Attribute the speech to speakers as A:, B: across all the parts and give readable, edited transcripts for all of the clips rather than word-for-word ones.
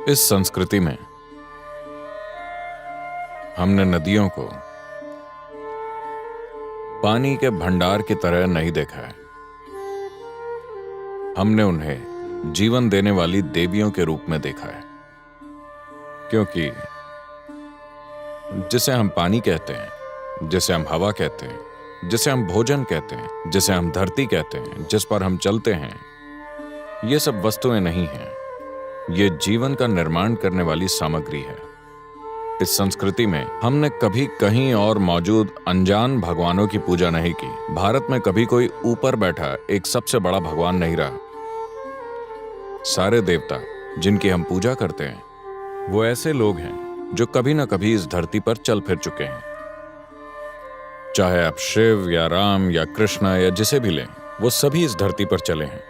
A: इस संस्कृति में हमने नदियों को पानी के भंडार की तरह नहीं देखा है। हमने उन्हें जीवन देने वाली देवियों के रूप में देखा है, क्योंकि जिसे हम पानी कहते हैं, जिसे हम हवा कहते हैं, जिसे हम भोजन कहते हैं, जिसे हम धरती कहते हैं, जिस पर हम चलते हैं, ये सब वस्तुएं नहीं हैं। ये जीवन का निर्माण करने वाली सामग्री है। इस संस्कृति में हमने कभी कहीं और मौजूद अनजान भगवानों की पूजा नहीं की। भारत में कभी कोई ऊपर बैठा एक सबसे बड़ा भगवान नहीं रहा। सारे देवता जिनकी हम पूजा करते हैं वो ऐसे लोग हैं जो कभी ना कभी इस धरती पर चल फिर चुके हैं। चाहे आप शिव या राम या कृष्ण या जिसे भी लें, वो सभी इस धरती पर चले हैं।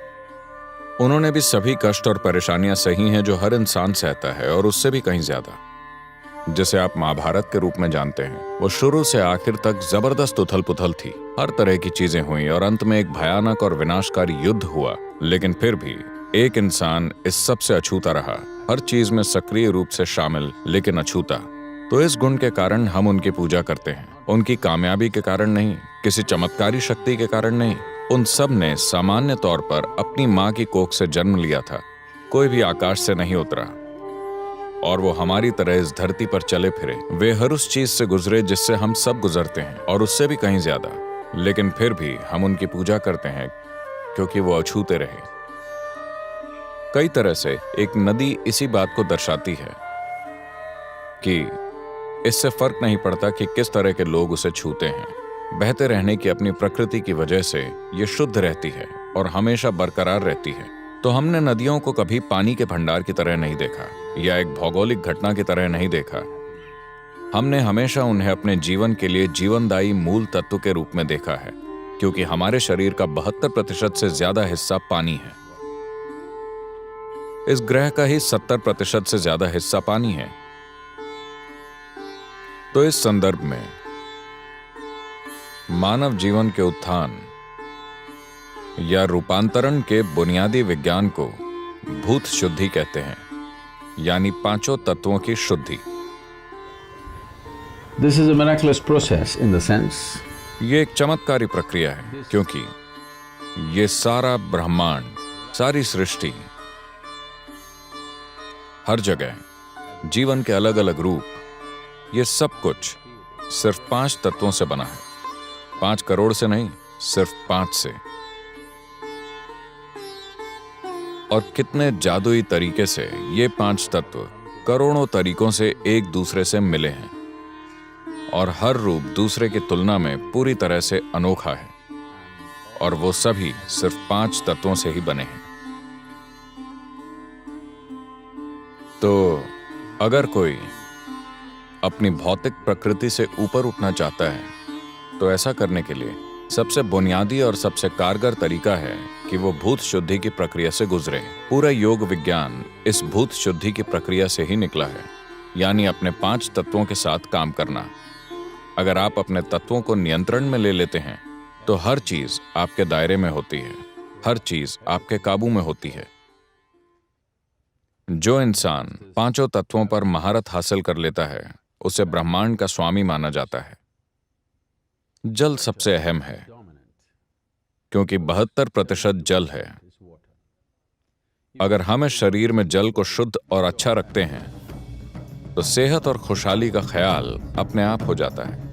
A: उन्होंने भी सभी कष्ट और परेशानियां सही हैं जो हर इंसान सहता है, और उससे भी कहीं ज्यादा। जिसे आप महाभारत के रूप में जानते हैं, वो शुरू से आखिर तक जबरदस्त उथल पुथल थी। हर तरह की चीजें हुई और अंत में एक भयानक और विनाशकारी युद्ध हुआ। लेकिन फिर भी एक इंसान इस सब से अछूता रहा, हर चीज में सक्रिय रूप से शामिल लेकिन अछूता। तो इस गुण के कारण हम उनकी पूजा करते हैं। उनकी कामयाबी के कारण नहीं, किसी चमत्कारी शक्ति के कारण नहीं। उन सब ने सामान्य तौर पर अपनी माँ की कोख से जन्म लिया था। कोई भी आकाश से नहीं उतरा, और वो हमारी तरह इस धरती पर चले फिरे। वे हर उस चीज से गुजरे जिससे हम सब गुजरते हैं, और उससे भी कहीं ज्यादा। लेकिन फिर भी हम उनकी पूजा करते हैं क्योंकि वो अछूते रहे। कई तरह से एक नदी इसी बात को दर्शाती है कि इससे फर्क नहीं पड़ता कि किस तरह के लोग उसे छूते हैं। बहते रहने की अपनी प्रकृति की वजह से ये शुद्ध रहती है और हमेशा बरकरार रहती है। तो हमने नदियों को कभी पानी के भंडार की तरह नहीं देखा या एक भौगोलिक घटना की तरह नहीं देखा। हमने हमेशा उन्हें अपने जीवन के लिए जीवनदायी मूल तत्व के रूप में देखा है, क्योंकि हमारे शरीर का 72% से ज्यादा हिस्सा पानी है। इस ग्रह का ही 70% से ज्यादा हिस्सा पानी है। तो इस संदर्भ में मानव जीवन के उत्थान या रूपांतरण के बुनियादी विज्ञान को भूत शुद्धि कहते हैं, यानी पांचों तत्वों की शुद्धि।
B: This is a miraculous process in the sense
A: ये एक चमत्कारी प्रक्रिया है, क्योंकि ये सारा ब्रह्मांड, सारी सृष्टि, हर जगह जीवन के अलग अलग रूप, ये सब कुछ सिर्फ 5 तत्वों से बना है। 5 करोड़ से नहीं, सिर्फ 5 से। और कितने जादुई तरीके से ये 5 तत्व करोड़ों तरीकों से एक दूसरे से मिले हैं, और हर रूप दूसरे की तुलना में पूरी तरह से अनोखा है, और वो सभी सिर्फ 5 तत्वों से ही बने हैं। तो अगर कोई अपनी भौतिक प्रकृति से ऊपर उठना चाहता है, तो ऐसा करने के लिए सबसे बुनियादी और सबसे कारगर तरीका है कि वो भूत शुद्धि की प्रक्रिया से गुजरे। पूरा योग विज्ञान इस भूत शुद्धि की प्रक्रिया से ही निकला है, यानी अपने 5 तत्वों के साथ काम करना। अगर आप अपने तत्वों को नियंत्रण में ले लेते हैं, तो हर चीज आपके दायरे में होती है, हर चीज आपके काबू में होती है। जो इंसान 5 तत्वों पर महारत हासिल कर लेता है, उसे ब्रह्मांड का स्वामी माना जाता है। जल सबसे अहम है, क्योंकि 72% जल है। अगर हम इस शरीर में जल को शुद्ध और अच्छा रखते हैं, तो सेहत और खुशहाली का ख्याल अपने आप हो जाता है।